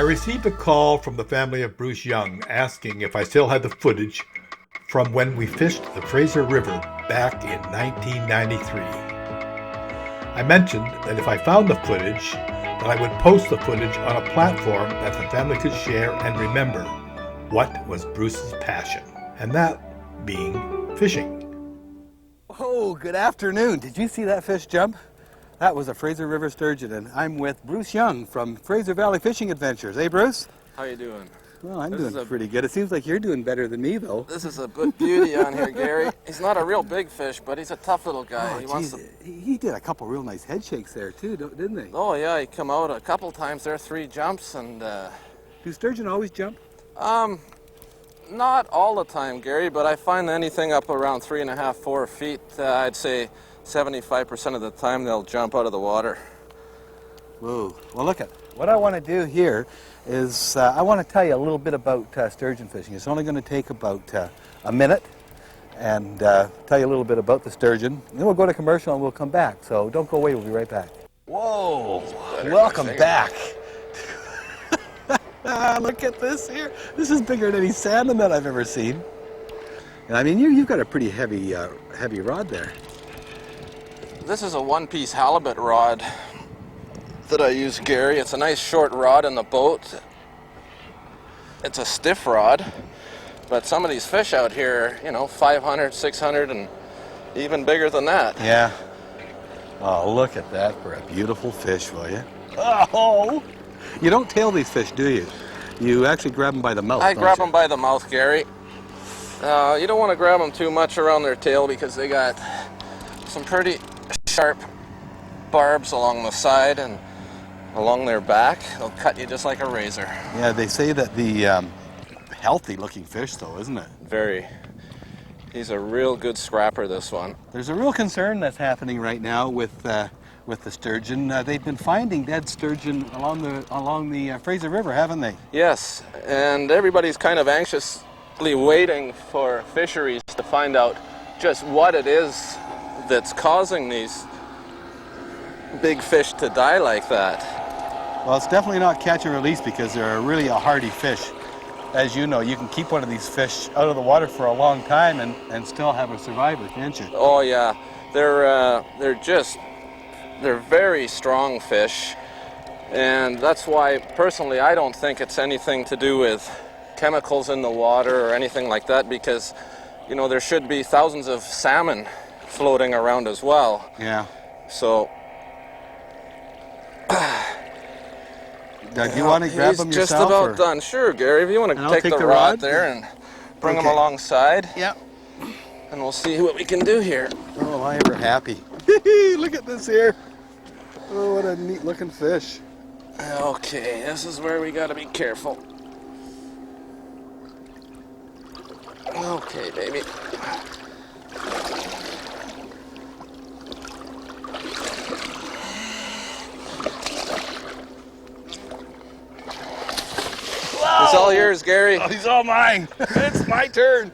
received a call from the family of Bruce Young asking if I still had the footage from when we fished the Fraser River back in 1993. I mentioned that if I found the footage, that I would post the footage on a platform that the family could share and remember what was Bruce's passion, and that being fishing. Oh, good afternoon. Did you see that fish jump? That was a Fraser River sturgeon, and I'm with Bruce Young from Fraser Valley Fishing Adventures. Hey, Bruce? How you doing? Well, I'm doing pretty good. It seems like you're doing better than me, though. This is a beauty on here, Gary. He's not a real big fish, but he's a tough little guy. Oh, he did a couple real nice head shakes there, too, didn't they? Oh, yeah, he come out a couple times there, 3 jumps, and... Do sturgeon always jump? Not all the time, Gary, but I find anything up around 3.5, 4 feet, I'd say 75% of the time they'll jump out of the water. Whoa. Well, look at what I want to do here is I want to tell you a little bit about sturgeon fishing. It's only going to take about a minute and tell you a little bit about the sturgeon. Then we'll go to commercial and we'll come back. So don't go away, we'll be right back. Whoa, welcome back. Look at this here. This is bigger than any salmon that I've ever seen. And I mean, you've got a pretty heavy rod there. This is a one-piece halibut rod that I use, Gary. It's a nice short rod in the boat. It's a stiff rod, but some of these fish out here, 500, 600, and even bigger than that. Yeah. Oh, look at that for a beautiful fish, will you? Oh! You don't tail these fish, do you? You actually grab them by the mouth, I grab them by the mouth, Gary. You don't want to grab them too much around their tail because they got some pretty sharp barbs along the side and along their back. They'll cut you just like a razor. Yeah, they say that the healthy looking fish though, isn't it? Very. He's a real good scrapper, this one. There's a real concern that's happening right now with the sturgeon. They've been finding dead sturgeon along the Fraser River, haven't they? Yes, and everybody's kind of anxiously waiting for fisheries to find out just what it is that's causing these big fish to die like that. Well, it's definitely not catch and release because they're really a hardy fish. As you know, you can keep one of these fish out of the water for a long time and still have a survivor, can't you? Oh yeah, they're very strong fish, and that's why personally I don't think it's anything to do with chemicals in the water or anything like that, because there should be thousands of salmon floating around as well. Yeah. So do you want to grab them yourself? He's just about done. Sure, Gary, if you want to take the rod there and bring him alongside. Yep. And we'll see what we can do here. Oh, am I ever happy. Look at this here. Oh, what a neat looking fish. Okay, this is where we gotta be careful. Okay, baby. Whoa. It's all yours, Gary. Oh, he's all mine. It's my turn.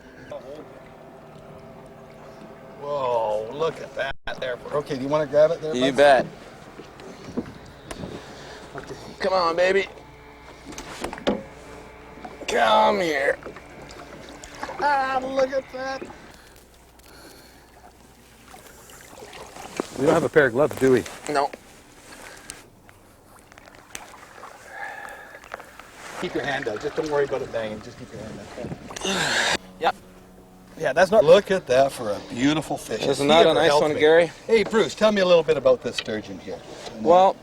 Whoa, look at that there. Okay, do you want to grab it there? You bet. Okay. Come on, baby. Come here. Ah, look at that. We don't have a pair of gloves, do we? No. Keep your hand out. Just don't worry about it banging. Just keep your hand out. Yep. Yeah, that's not... Look at that for a beautiful fish. Isn't that a nice one, Gary? Hey, Bruce, tell me a little bit about this sturgeon here. Well...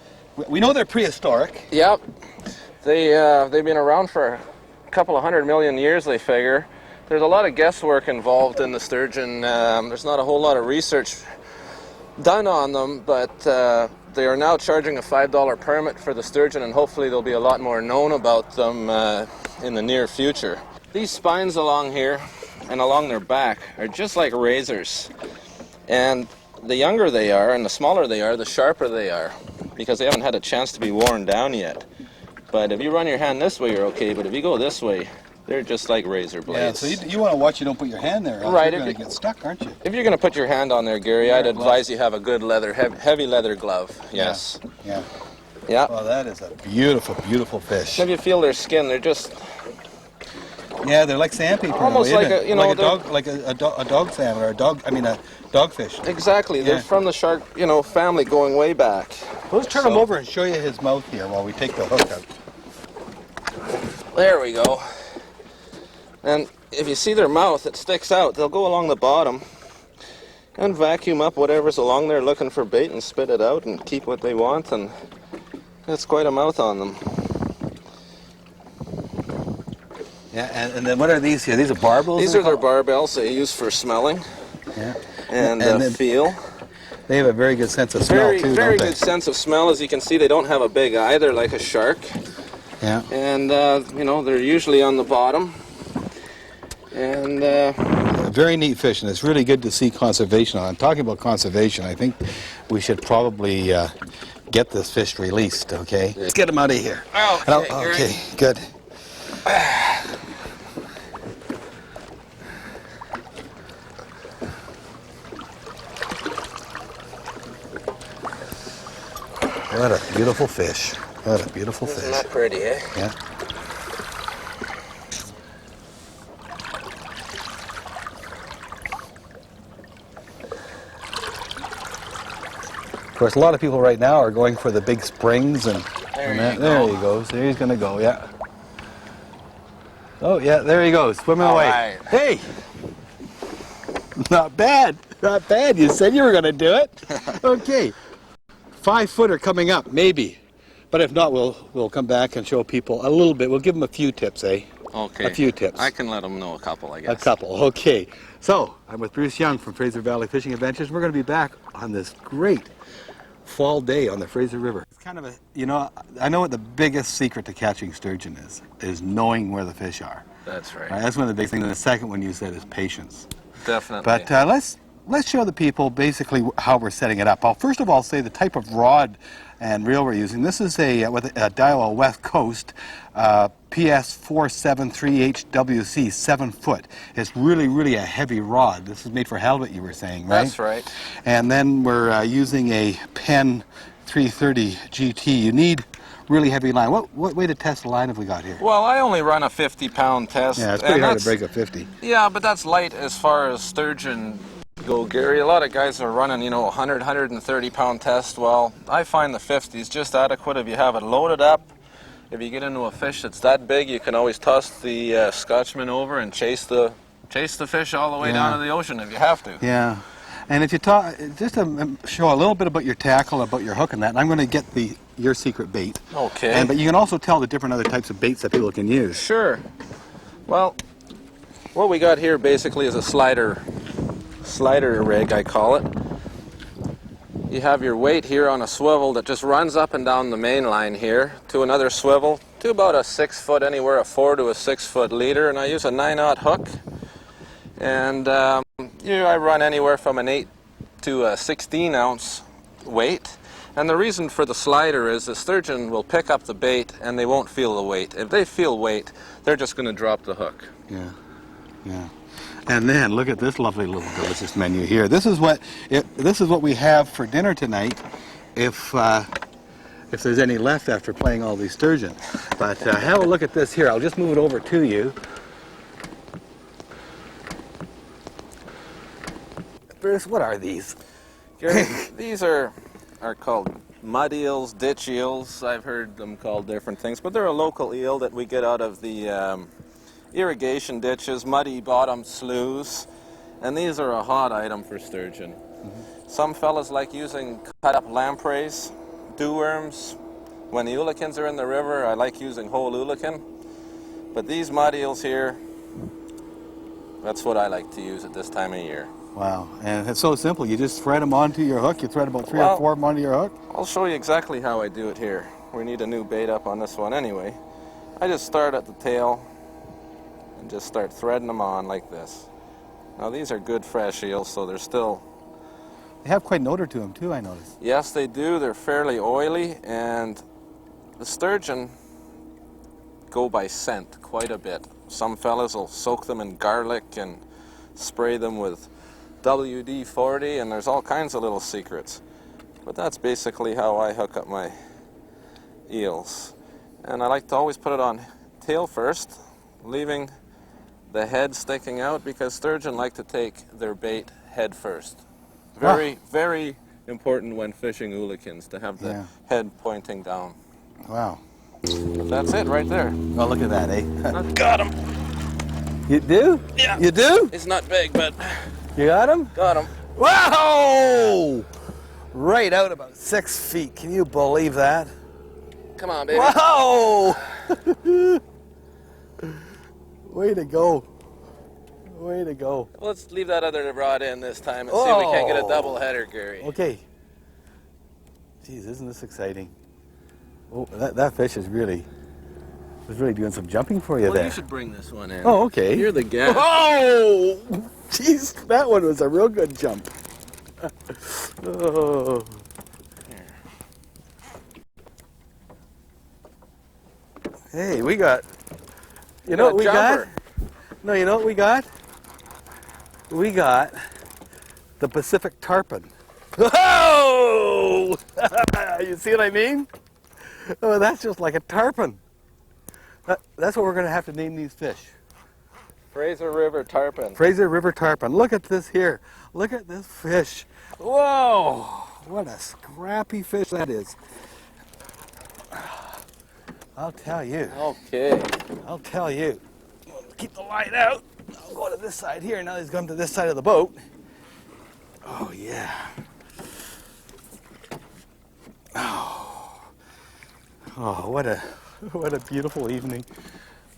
We know they're prehistoric. Yep. They've been around for a couple of 100 million years, they figure. There's a lot of guesswork involved in the sturgeon. There's not a whole lot of research done on them, but they are now charging a $5 permit for the sturgeon, and hopefully there'll be a lot more known about them in the near future. These spines along here and along their back are just like razors, and the younger they are and the smaller they are, the sharper they are, because they haven't had a chance to be worn down yet. But if you run your hand this way, you're okay, but if you go this way, they're just like razor blades. Yeah, so you want to watch you don't put your hand there, right? You're going to get stuck, aren't you? If you're going to put your hand on there, Gary, I'd advise you have a good leather, heavy leather glove. Yes. Yeah. Yeah. Oh, that is a beautiful, beautiful fish. If you feel their skin, they're just Yeah, they're like sandpaper. almost in a way, like isn't a, it? you know, like a dog, like a dog salmon or a dogfish. exactly. They're Yeah. from the shark, you know, family going way back. Let's turn him So- over and show you his mouth here while we take the hook out. There we go. And if you see their mouth, it sticks out. They'll go along the bottom and vacuum up whatever's along there looking for bait and spit it out and keep what they want, and it's quite a mouth on them. Yeah, and then what are these here? These are barbels? These are their barbells they use for smelling Yeah. and then feel. They have a very good sense of smell Very, too, very don't good sense of smell. As you can see, they don't have a big eye. They're like a shark. they? Yeah. And, you know, they're usually on the bottom. And, A very neat fish, and it's really good to see conservation on it. Talking about conservation, I think we should probably get this fish released, okay? Let's get him out of here. Okay, Okay, good. What a beautiful fish. What a beautiful isn't fish. that pretty, eh? Yeah. Of course, a lot of people right now are going for the big springs and that. There he goes. There he's going to go, yeah. Oh, yeah, there he goes, swimming All away. right. Hey! Not bad. Not bad. You said you were going to do it. Okay. 5-footer coming up, maybe. But if not, we'll come back and show people a little bit. We'll give them a few tips, eh? Okay. A few tips. I can let them know a couple, I guess. A couple, okay. So, I'm with Bruce Young from Fraser Valley Fishing Adventures. We're going to be back on this great fall day on the Fraser River. It's kind of a, you know, I know what the biggest secret to catching sturgeon is knowing where the fish are. That's right. All right, that's one of the big things. And the second one you said is patience. Definitely. But let's show the people basically how we're setting it up. I'll first of all say the type of rod and reel we're using. This is with a Daiwa West Coast PS 473HWC, 7 foot. It's really, really a heavy rod. This is made for halibut, you were saying, right? That's right. And then we're using a Penn 330 GT. You need really heavy line. What way to test the line have we got here? Well, I only run a 50-pound test. Yeah, it's pretty and hard to break a 50. Yeah, but that's light as far as sturgeon go, Gary. A lot of guys are running, you know, 100, 130-pound test. Well, I find the 50 is just adequate if you have it loaded up. If you get into a fish that's that big, you can always toss the Scotchman over and chase the fish all the way down to the ocean if you have to. Yeah. And if you talk, just to show a little bit about your tackle, about your hook and that, and I'm going to get your secret bait. Okay. But you can also tell the different other types of baits that people can use. Sure. Well, what we got here basically is a slider rig, I call it. You have your weight here on a swivel that just runs up and down the main line here to another swivel to about a 6 foot, anywhere a 4 to a 6 foot leader, and I use a 9/0 hook. And I run anywhere from an 8 to a 16 ounce weight. And the reason for the slider is the sturgeon will pick up the bait and they won't feel the weight. If they feel weight, they're just going to drop the hook. Yeah, yeah. And then look at this lovely little delicious menu here. This is what we have for dinner tonight, if there's any left after playing all these sturgeon. But have a look at this here. I'll just move it over to you. Bruce, what are these? Gary, these are called mud eels, ditch eels. I've heard them called different things, but they're a local eel that we get out of the irrigation ditches, muddy bottom sloughs, and these are a hot item for sturgeon. Mm-hmm. Some fellas like using cut up lampreys, dewworms. When the oolakins are in the river, I like using whole oolakin. But these mud eels here, that's what I like to use at this time of year. Wow, and it's so simple. You just thread them onto your hook. You thread about 3 or 4 of them onto your hook. I'll show you exactly how I do it here. We need a new bait up on this one anyway. I just start at the tail and just start threading them on like this. Now these are good fresh eels, so they're still... They have quite an odor to them too, I noticed. Yes, they do. They're fairly oily, and the sturgeon go by scent quite a bit. Some fellas will soak them in garlic and spray them with WD-40, and there's all kinds of little secrets. But that's basically how I hook up my eels. And I like to always put it on tail first, leaving the head sticking out, because sturgeon like to take their bait head first. Very, very important when fishing oolikins to have the head pointing down. Wow. But that's it right there. Oh, look at that, eh? Got him. You do? Yeah. You do? He's not big, but You got him? got him. Wow! Right out about 6 feet. Can you believe that? Come on, baby. Wow! Way to go. Way to go. Let's leave that other rod in this time and see if we can't get a double header, Gary. Okay. Geez, isn't this exciting? Oh, that fish is really doing some jumping for you Well, there. you should bring this one in. Oh, okay. You're the guest. Oh! Jeez, that one was a real good jump. Oh. Hey, we got. You know what we got? No, you know what we got? We got the Pacific tarpon. Oh! You see what I mean? Oh, that's just like a tarpon. That's what we're going to have to name these fish. Fraser River tarpon. Fraser River tarpon. Look at this here. Look at this fish. Whoa! What a scrappy fish that is. I'll tell you. Okay. I'll tell you. Keep the light out. I'll go to this side here. Now he's come to this side of the boat. Oh, yeah. Oh, what a beautiful evening.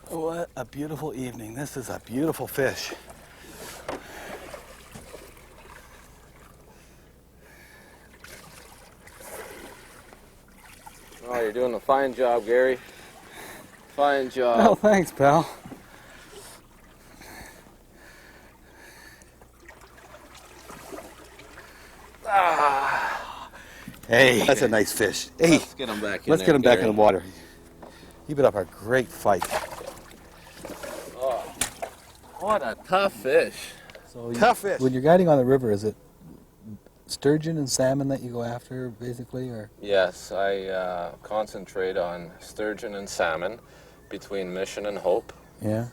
What a beautiful evening. This is a beautiful fish. Oh, you're doing a fine job, Gary. Fine job. Well, thanks, pal. Hey, that's a nice fish. Hey, Let's get him back in let's there, get him back Gary. in the water. You put up a great fight. Oh, what a tough fish. So Tough fish. When you're guiding on the river, is it sturgeon and salmon that you go after, basically, or? Yes, I concentrate on sturgeon and salmon between Mission and Hope. Yeah.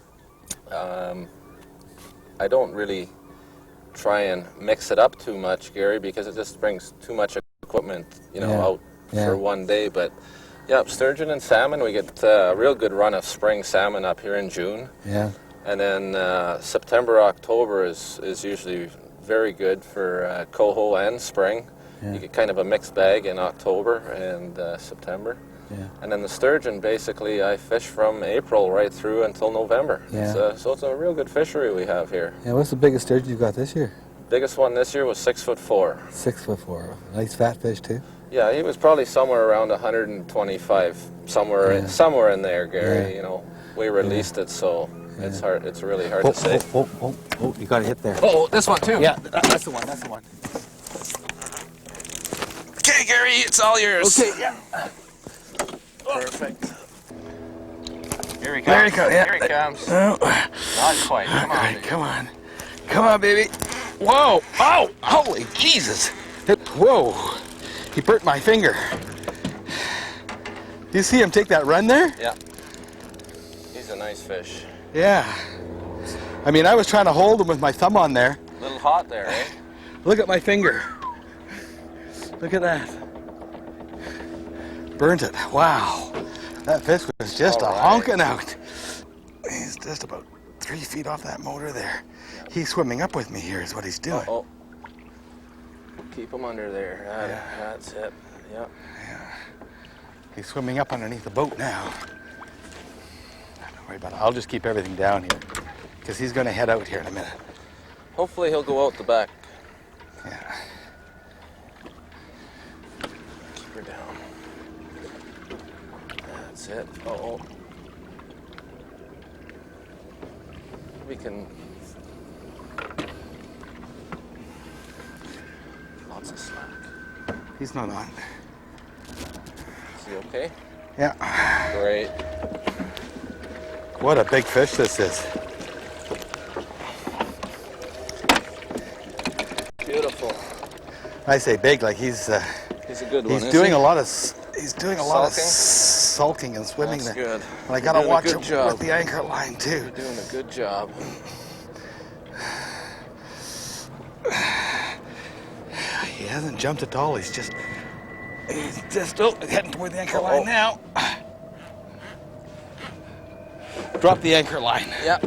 I don't really try and mix it up too much, Gary, because it just brings too much equipment, out for one day. But yeah, sturgeon and salmon, we get a real good run of spring salmon up here in June. Yeah. And then September, October is usually very good for coho and spring. Yeah. You get kind of a mixed bag in October and September. Yeah. And then the sturgeon, basically, I fish from April right through until November. Yeah. So it's a real good fishery we have here. Yeah. What's the biggest sturgeon you've got this year? Biggest one this year was 6'4". 6'4". Nice fat fish too. Yeah, he was probably somewhere around 125, somewhere in there, Gary. Yeah. We released it, so it's hard. It's really hard to say. Oh, you got to hit there. Oh, this one too. Yeah, that's the one, that's the one. Okay, Gary, it's all yours. Okay, yeah. Perfect. Here he comes. There he comes, yeah. Here he comes. Oh. Not quite. Come on. Alright, come on. Come on, baby. Whoa! Oh! Holy Jesus! Whoa! He burnt my finger. Do you see him take that run there? Yeah. He's a nice fish. Yeah. I mean, I was trying to hold him with my thumb on there. A little hot there, eh? Look at my finger. Look at that. Burnt it. Wow. That fish was just All a right. honking out. He's just about 3 feet off that motor there. He's swimming up with me here is what he's doing. Oh. Keep him under there. That's it. Yep. He's swimming up underneath the boat now. Don't worry about it. I'll just keep everything down here because he's going to head out here in a minute. Hopefully he'll go out the back. Yeah. Keep her down. That's it. Oh. We can. Lots of slack. He's not on. Is he okay? Yeah. Great. What a big fish this is. Beautiful. I say big, like he's He's a good one. he's doing a lot of he's doing a lot of Sulking? sulking and swimming That's there. good. And I You're gotta doing a watch good him job. with the anchor line too. You're doing a good job. He hasn't jumped at all. He's just heading toward the anchor line now. Drop the anchor line. Yeah.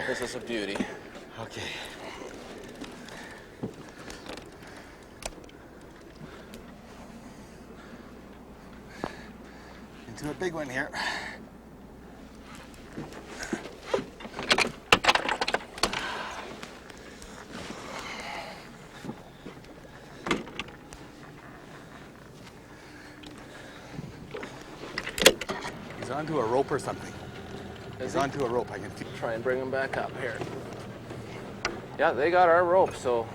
This is a beauty. Okay. Into a big one here. He's onto a rope or something. He's onto a rope. I can feel. Try and bring them back up here. Yeah, they got our rope, so.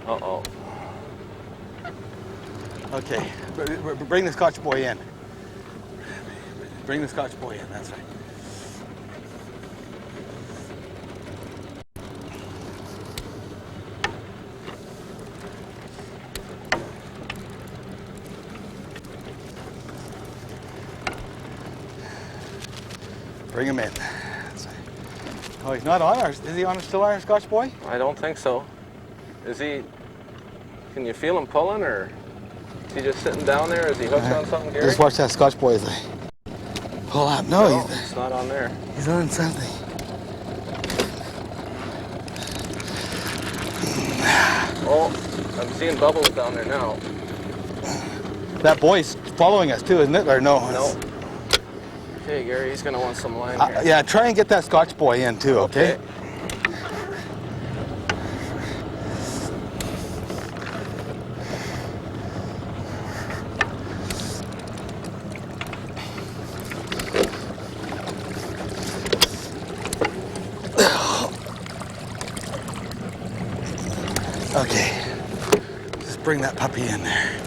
Uh-oh. Okay, bring the Scotch boy in. Bring the Scotch boy in, that's right. Bring him in. That's right. Oh, he's not on ours. Is he still on our Scotch boy? I don't think so. Is he? Can you feel him pulling, or is he just sitting down there? Is he hooked on something, Gary? Just watch that Scotch boy as I pull up. No, It's not on there. he's on something. Oh, I'm seeing bubbles down there now. That boy's following us too, isn't it? Or no? No. Okay, Gary, he's gonna want some line here. Yeah, try and get that Scotch boy in too, okay? Okay, just bring that puppy in there.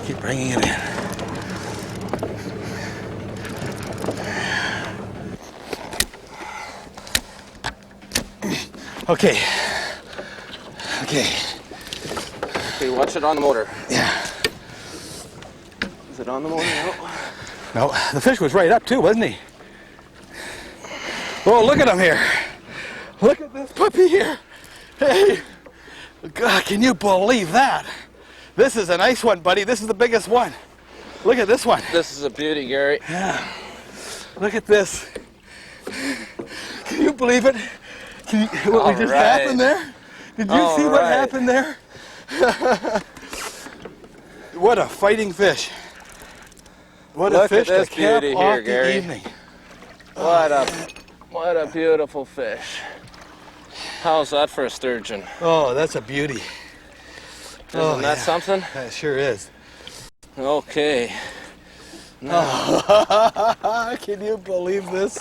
Keep bringing it in. Okay. Okay. Okay, watch it on the motor. Yeah. Is it on the motor? No. No, the fish was right up too, wasn't he? Oh, look at him here. Look at this puppy here. Hey. God, can you believe that? This is a nice one, buddy. This is the biggest one. Look at this one. This is a beauty, Gary. Yeah. Look at this. Can you believe it? What just happened there? Did you see what happened there? What a fighting fish. What a fish to cap off the evening. What a beautiful fish. How's that for a sturgeon? Oh, that's a beauty. Isn't that something? That sure is. Okay. Can you believe this?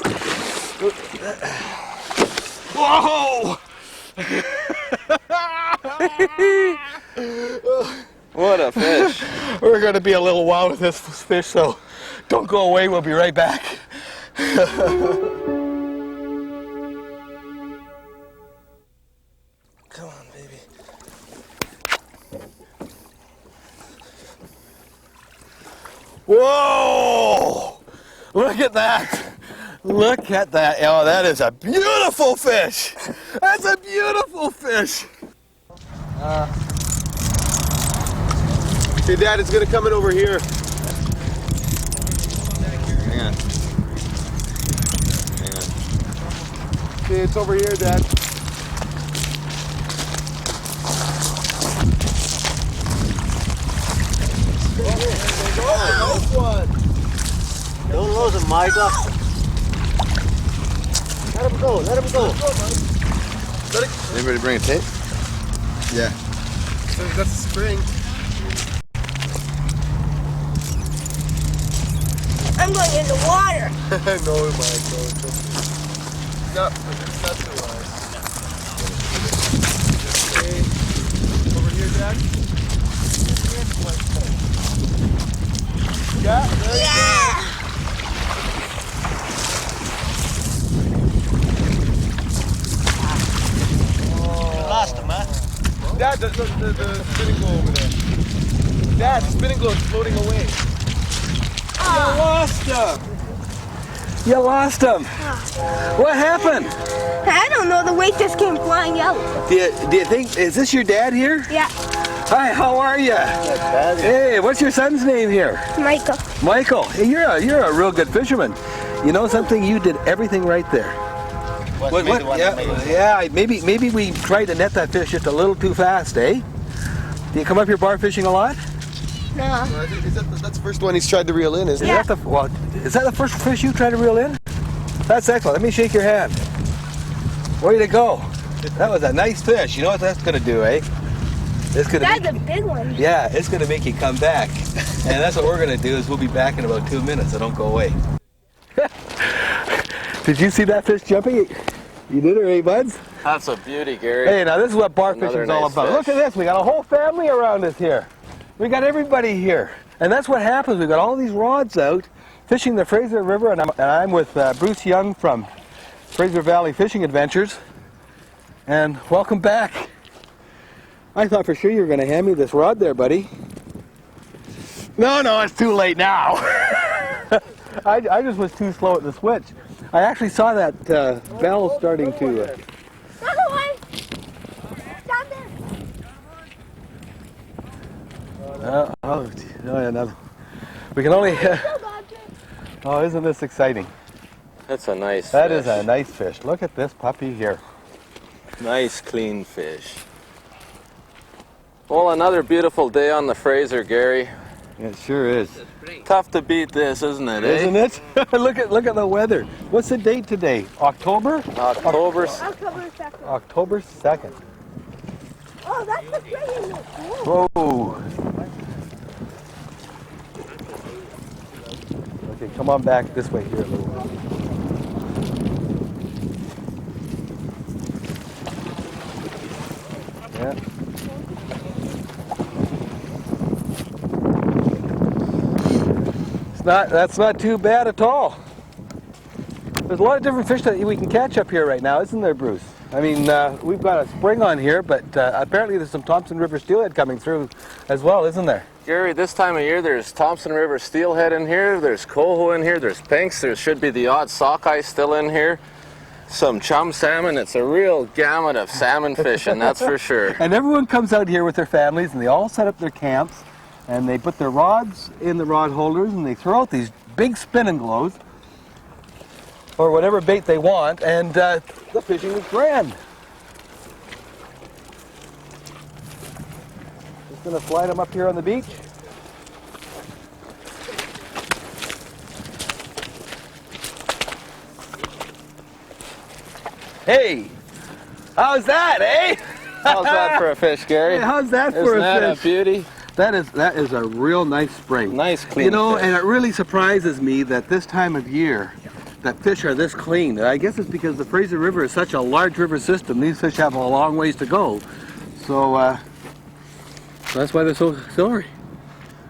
Whoa! What a fish. We're going to be a little while with this fish, so don't go away. We'll be right back. Come on, baby. Whoa! Look at that. Look at that. Oh, that is a beautiful fish. That's a beautiful fish. Hey, Dad, it's gonna come in over here. Hang on. Hang on. Okay, it's over here, Dad. Oh, nice one. Don't lose him, Michael. Let him go, let him go. Anybody bring a tape? Yeah. That's a spring. I'm going in the water. No, Mike, no. back up. It's not so wide. Okay. Over here, Dad. Yeah, there you go. Lost him, huh? Dad, the spinning glow over there. Dad, the spinning glow is floating away. You lost him. You lost him. What happened? I don't know, the weight just came flying out. Do you think, is this your dad here? Yeah, Hi, how are you? Hey, what's your son's name here? Michael. Michael. Hey, you're a real good fisherman. You know something? You did everything right there. What? Yeah, maybe we tried to net that fish just a little too fast, eh? Do you come up here bar fishing a lot? No. I think that's the first one he's tried to reel in, isn't it? Yeah. Is that the first fish you tried to reel in? That's excellent. Let me shake your hand. Way to go. That was a nice fish. You know what that's going to do, eh? It's gonna That's a big one. Yeah, it's going to make you come back. And that's what we're going to do is we'll be back in about 2 minutes, so don't go away. Did you see that fish jumping? You did it, eh, buds? That's a beauty, Gary. Hey, now this is what bar Another fishing is all nice about. fish. Look at this. We got a whole family around us here. We got everybody here. And that's what happens. We've got all these rods out fishing the Fraser River, and I'm with Bruce Young from Fraser Valley Fishing Adventures. And welcome back. I thought for sure you were going to hand me this rod there, buddy. No, it's too late now. I just was too slow at the switch. I actually saw that bell starting to... Another one. Down there. yeah, no. We can only... Go, Dodger. oh, isn't this exciting? That's a nice That fish. is a nice fish. Look at this puppy here. Nice, clean fish. Well, another beautiful day on the Fraser, Gary. It sure is. Tough to beat this, isn't it, eh? Isn't it? look at the weather. What's the date today? October? October. October 2nd. October 2nd. Oh, that's the thing. Whoa. Okay, come on back this way here a little bit. Yeah. That's not too bad at all. There's a lot of different fish that we can catch up here right now, isn't there, Bruce? I mean, we've got a spring on here, but apparently there's some Thompson River steelhead coming through as well, isn't there? Gary, this time of year, there's Thompson River steelhead in here, there's coho in here, there's pinks, there should be the odd sockeye still in here, some chum salmon. It's a real gamut of salmon fishing, that's for sure. And everyone comes out here with their families, and they all set up their camps, and they put their rods in the rod holders, and they throw out these big spinning glows, or whatever bait they want, and the fishing is grand. Just gonna slide them up here on the beach. Hey, how's that, eh? How's that for a fish, Gary? Hey, how's that for Isn't a that fish? a beauty? That is a real nice spring. Nice, clean You know, fish. and it really surprises me that this time of year, that fish are this clean. I guess it's because the Fraser River is such a large river system. These fish have a long ways to go. So that's why they're so sorry.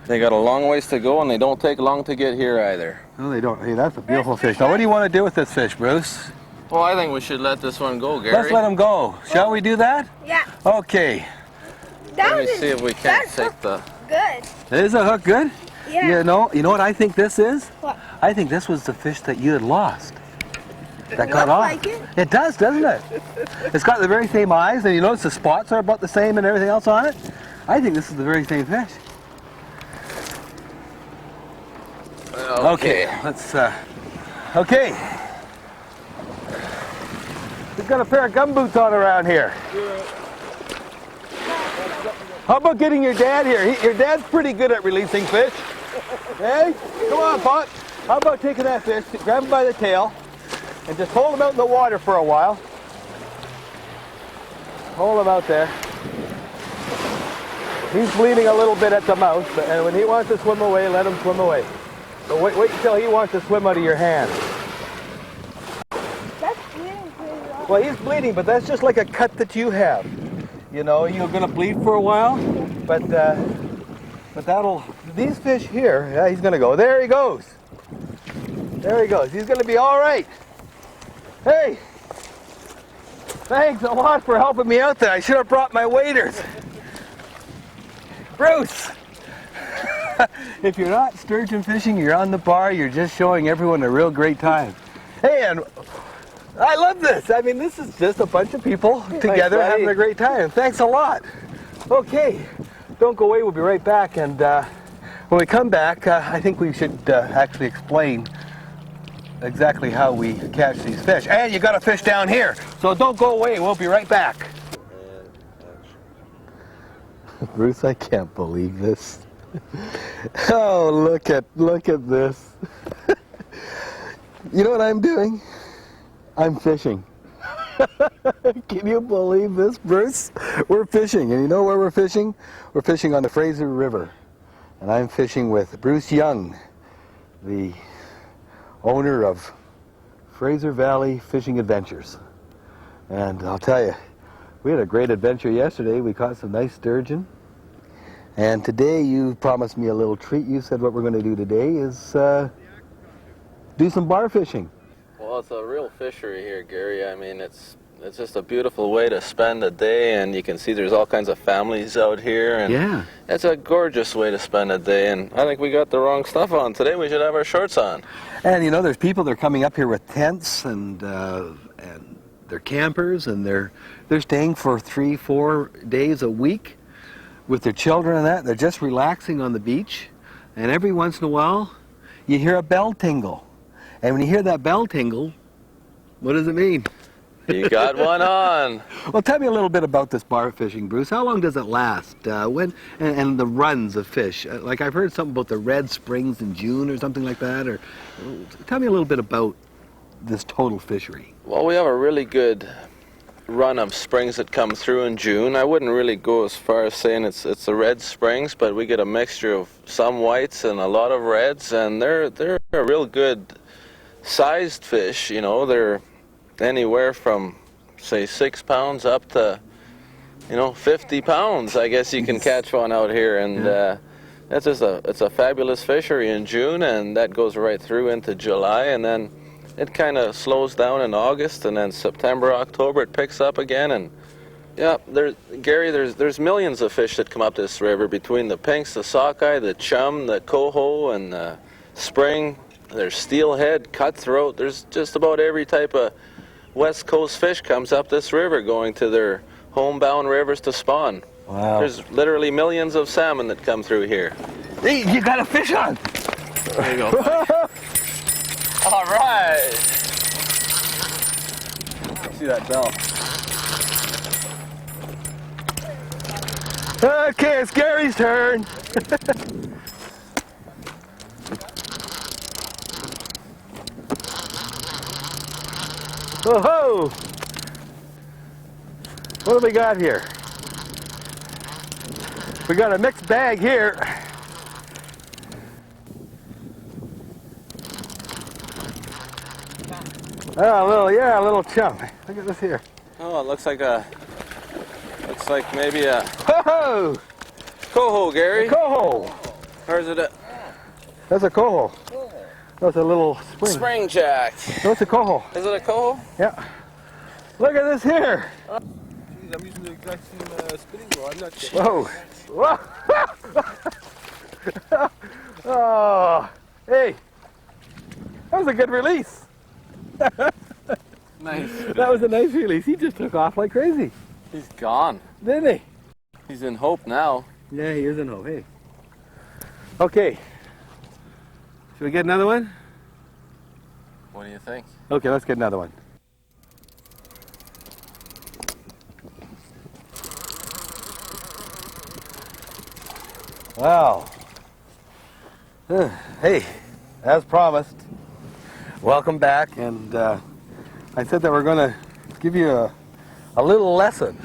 They got a long ways to go, and they don't take long to get here either. No, they don't. Hey, that's a beautiful fish. Now, what do you want to do with this fish, Bruce? Well, I think we should let this one go, Gary. Let's let him go. Shall we do that? Yeah. Okay. That Let me was see if we can't that's take the... good. Is the hook good? Yeah. You know what I think this is? What? I think this was the fish that you had lost. That got Looks off. like it. It does, doesn't it? It's got the very same eyes, and you notice the spots are about the same and everything else on it. I think this is the very same fish. Okay, let's. Okay. We've got a pair of gumboots on around here. How about getting your dad here? Your dad's pretty good at releasing fish. Hey, come on, Pot. How about taking that fish, grab him by the tail, and just hold him out in the water for a while. Hold him out there. He's bleeding a little bit at the mouth, and when he wants to swim away, let him swim away. But wait until he wants to swim out of your hand. That's really good. Well, he's bleeding, but that's just like a cut that you have. You know, you're gonna bleed for a while, but that'll. These fish here, yeah, he's gonna go. There he goes. There he goes. He's gonna be all right. Hey, thanks a lot for helping me out there. I should have brought my waders. Bruce, if you're not sturgeon fishing, you're on the bar, you're just showing everyone a real great time. Hey, and I love this. I mean, this is just a bunch of people together having a great time. Thanks a lot. Okay, don't go away. We'll be right back. And when we come back, I think we should actually explain exactly how we catch these fish. And you got a fish down here, so don't go away. We'll be right back. Bruce, I can't believe this. Oh, look at this. You know what I'm doing? I'm fishing. Can you believe this, Bruce? We're fishing, and you know where we're fishing? We're fishing on the Fraser River. And I'm fishing with Bruce Young, the owner of Fraser Valley Fishing Adventures. And I'll tell you, we had a great adventure yesterday. We caught some nice sturgeon. And today you promised me a little treat. You said what we're going to do today is do some bar fishing. Well, it's a real fishery here, Gary. I mean, it's just a beautiful way to spend a day, and you can see there's all kinds of families out here, and Yeah. it's a gorgeous way to spend a day. And I think we got the wrong stuff on today. We should have our shorts on. And you know, there's people that are coming up here with tents and they're campers, and they're staying for 3-4 days a week with their children and that. They're just relaxing on the beach, and every once in a while you hear a bell tingle. And when you hear that bell tingle, what does it mean? You got one on. Well, tell me a little bit about this bar fishing, Bruce. How long does it last? And the runs of fish? Like, I've heard something about the red springs in June or something like that. Or tell me a little bit about this total fishery. Well, we have a really good run of springs that come through in June. I wouldn't really go as far as saying it's the red springs, but we get a mixture of some whites and a lot of reds, and they're a real good sized fish. You know, they're anywhere from, say, 6 pounds up to, 50 pounds. I guess you can catch one out here, and it's a fabulous fishery in June, and that goes right through into July, and then it kind of slows down in August, and then September, October it picks up again. And yeah, there's millions of fish that come up this river between the pinks, the sockeye, the chum, the coho, and the spring. There's steelhead, cutthroat. There's just about every type of West Coast fish comes up this river going to their homebound rivers to spawn. Wow. There's literally millions of salmon that come through here. Hey, you got a fish on! There you go. All right. See that bell. Okay, it's Gary's turn. Whoa! What do we got here? We got a mixed bag here. Oh, a little chum. Look at this here. Oh, it looks like maybe a Whoa! coho, Gary. A coho. Or is it a That's a coho. That's a little spring. spring jack? No, it's a coho. Is it a coho? Yeah. Look at this here. Jeez, I'm using the exact same spinning rod. I'm not kidding. Whoa. Whoa. Oh. Hey. That was a good release. Nice. That was a nice release. He just took off like crazy. He's gone. Didn't he? He's in hope now. Yeah, he is in hope. Hey. Okay. Should we get another one? What do you think? Okay, let's get another one. Wow. Hey, as promised, welcome back. And I said that we're going to give you a little lesson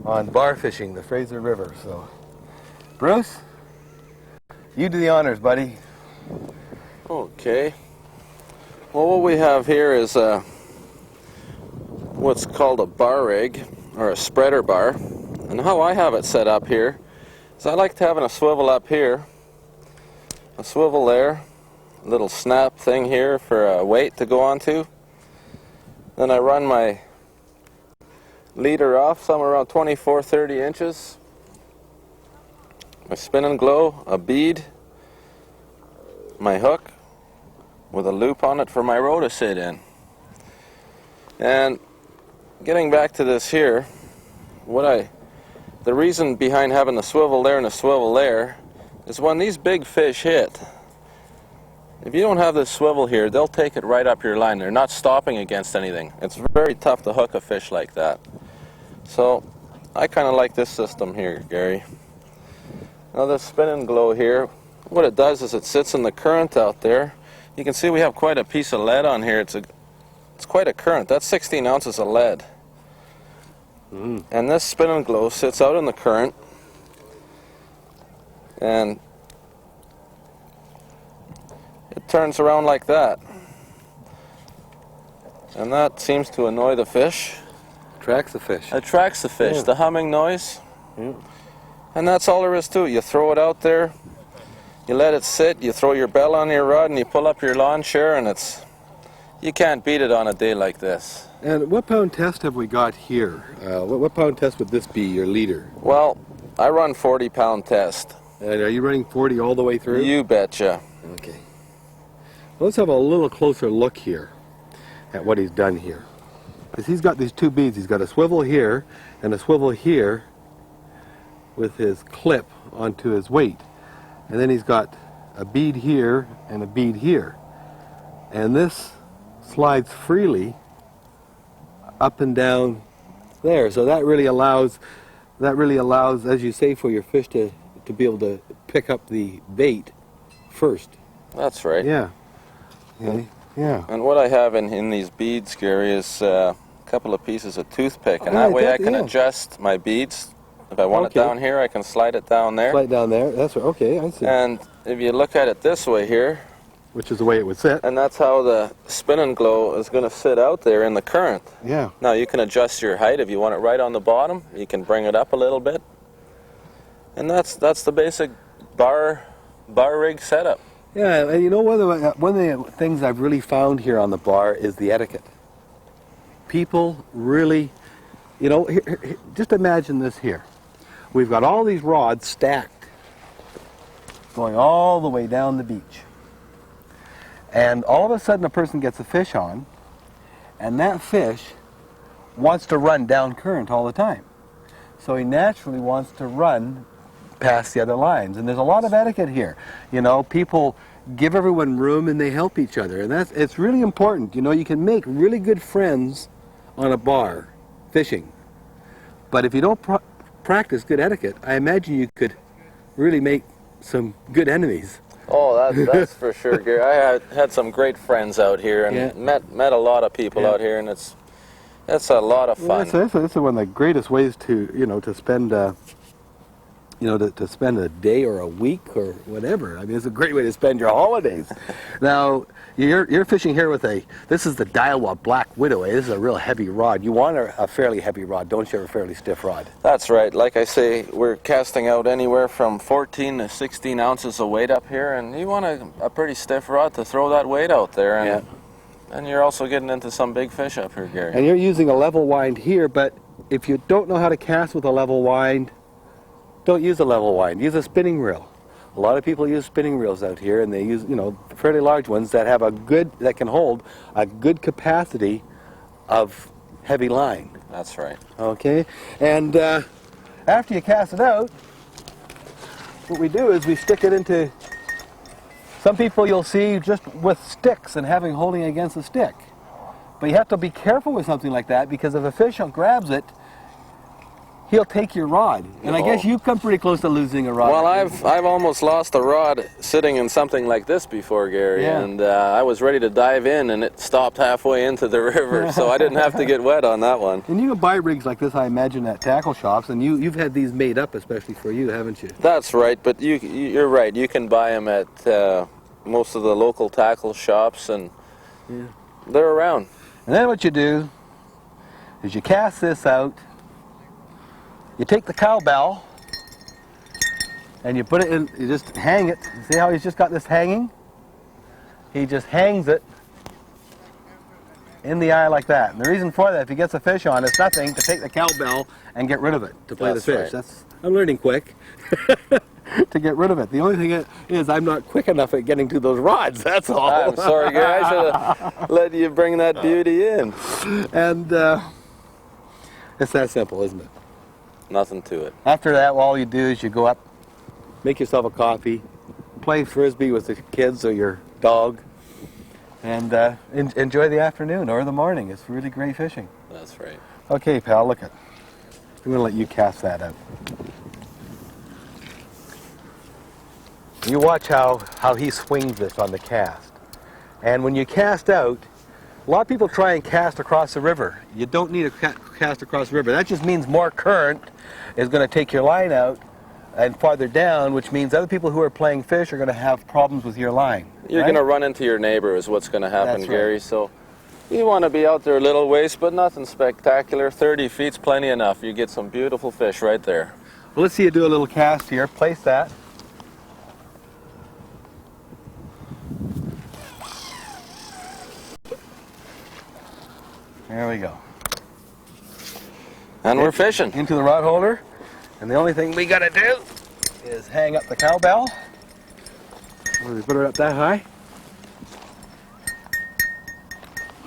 on bar fishing the Fraser River. So, Bruce, you do the honors, buddy. Okay. Well, what we have here is what's called a bar rig, or a spreader bar. And how I have it set up here is I like to have a swivel up here, a swivel there, a little snap thing here for a weight to go onto. Then I run my leader off somewhere around 24-30 inches. My spin and glow, a bead, my hook with a loop on it for my row to sit in. And getting back to this here, the reason behind having the swivel there and the swivel there is when these big fish hit, if you don't have this swivel here, they'll take it right up your line. They're not stopping against anything. It's very tough to hook a fish like that. So I kind of like this system here, Gary. Now this spin and glow here, what it does is it sits in the current out there. You can see we have quite a piece of lead on here. It's quite a current. That's 16 ounces of lead. And this spin and glow sits out in the current, and it turns around like that. And that seems to annoy the fish. Attracts the fish. Attracts the fish, Yeah. the humming noise. Yeah. And that's all there is to it. You throw it out there, you let it sit, you throw your bell on your rod, and you pull up your lawn chair, and you can't beat it on a day like this. And what pound test have we got here? What pound test would this be, your leader? Well, I run 40-pound test. And are you running 40 all the way through? You betcha. Okay. Well, let's have a little closer look here at what he's done here. Because he's got these two beads. He's got a swivel here and a swivel here with his clip onto his weight. And then he's got a bead here and a bead here. And this slides freely up and down there. So that really allows, as you say, for your fish to be able to pick up the bait first. That's right. Yeah. Okay. Yeah. And what I have in these beads, Gary, is a couple of pieces of toothpick. And that way I can adjust my beads. If I want it down here, I can slide it down there. Slide down there. That's right. Okay, I see. And if you look at it this way here, which is the way it would sit. And that's how the spin and glow is going to sit out there in the current. Yeah. Now you can adjust your height. If you want it right on the bottom, you can bring it up a little bit. And that's the basic bar rig setup. Yeah, and you know, one of the things I've really found here on the bar is the etiquette. People really, you know, here, just imagine this here. We've got all these rods stacked, going all the way down the beach. And all of a sudden a person gets a fish on, and that fish wants to run down current all the time. So he naturally wants to run past the other lines. And there's a lot of etiquette here. You know, people give everyone room and they help each other. And it's really important. You know, you can make really good friends on a bar fishing. But if you don't practice good etiquette, I imagine you could really make some good enemies. Oh, that's for sure, Gary. I had some great friends out here and met a lot of people out here, and it's a lot of fun. Well, that's one of the greatest ways to spend to spend a day or a week or whatever. I mean, it's a great way to spend your holidays. Now, you're fishing here with this is the Daiwa Black Widow. This is a real heavy rod. You want a fairly heavy rod, don't you, or a fairly stiff rod? That's right. Like I say, we're casting out anywhere from 14 to 16 ounces of weight up here, and you want a pretty stiff rod to throw that weight out there. And you're also getting into some big fish up here, Gary. And you're using a level wind here, but if you don't know how to cast with a level wind, don't use a level wind. Use a spinning reel. A lot of people use spinning reels out here, and they use, fairly large ones that have that can hold a good capacity of heavy line. That's right. Okay, and after you cast it out, what we do is we stick it into. Some people you'll see just with sticks and holding it against a stick, but you have to be careful with something like that because if a fish grabs it, he'll take your rod. And I guess you've come pretty close to losing a rod. Well, I've almost lost a rod sitting in something like this before, Gary. And I was ready to dive in, and it stopped halfway into the river, so I didn't have to get wet on that one. And you can buy rigs like this, I imagine, at tackle shops, and you've had these made up especially for you, haven't you? That's right, but you're right. You can buy them at most of the local tackle shops, and they're around. And then what you do is you cast this out, you take the cowbell, and you put it in, you just hang it. See how he's just got this hanging? He just hangs it in the eye like that. And the reason for that, if he gets a fish on, it's nothing to take the cowbell and get rid of it, to play That's the fish. right. I'm learning quick to get rid of it. The only thing is I'm not quick enough at getting to those rods, that's all. I'm sorry, Gary. I should have let you bring that beauty in. And it's that simple, isn't it? Nothing to it. After that, all you do is you go up, make yourself a coffee, play frisbee with the kids or your dog, and enjoy the afternoon or the morning. It's really great fishing. That's right. Okay, pal, look at. I'm going to let you cast that out. You watch how he swings this on the cast. And when you cast out, a lot of people try and cast across the river. You don't need to cast across the river. That just means more current is going to take your line out and farther down, which means other people who are playing fish are going to have problems with your line. You're right? going to run into your neighbor is what's going to happen, That's right. Gary. So you want to be out there a little ways, but nothing spectacular. 30 feet's plenty enough. You get some beautiful fish right there. Well, let's see you do a little cast here. Place that. There we go. And we're fishing. Into the rod holder. And the only thing we got to do is hang up the cowbell. We put her up that high.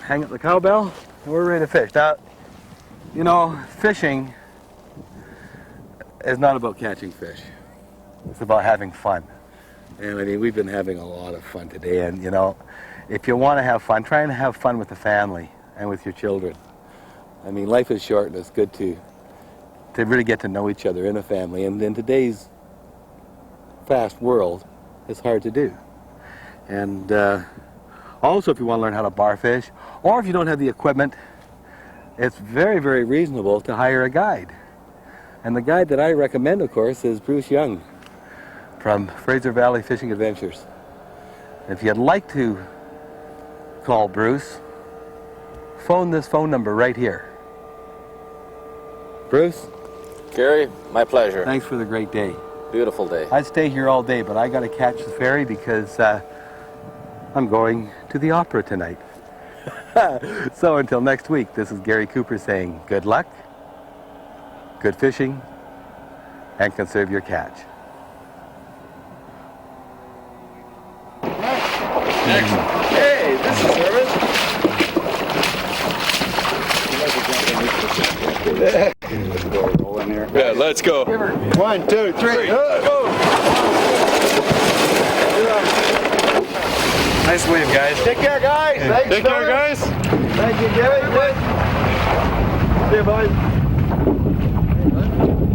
Hang up the cowbell, and we're ready to fish. Now, you know, fishing is not about catching fish. It's about having fun. And I mean, we've been having a lot of fun today. And, you know, if you want to have fun, try and have fun with the family and with your children. I mean, life is short, and it's good to really get to know each other in a family. And in today's fast world, it's hard to do. And also, if you want to learn how to bar fish, or if you don't have the equipment, it's very, very reasonable to hire a guide. And the guide that I recommend, of course, is Bruce Young from Fraser Valley Fishing Adventures. If you'd like to call Bruce, phone this phone number right here. Bruce? Gary, my pleasure. Thanks for the great day. Beautiful day. I'd stay here all day, but I got to catch the ferry because I'm going to the opera tonight. So until next week, this is Gary Cooper saying good luck, good fishing, and conserve your catch. Hey, this is Irvin. Yeah, let's go. 1, 2, 3. Go! Nice wave, guys. Take care, guys. Thanks, Take care, guys. Thank you, Gary. Good. See you, boys.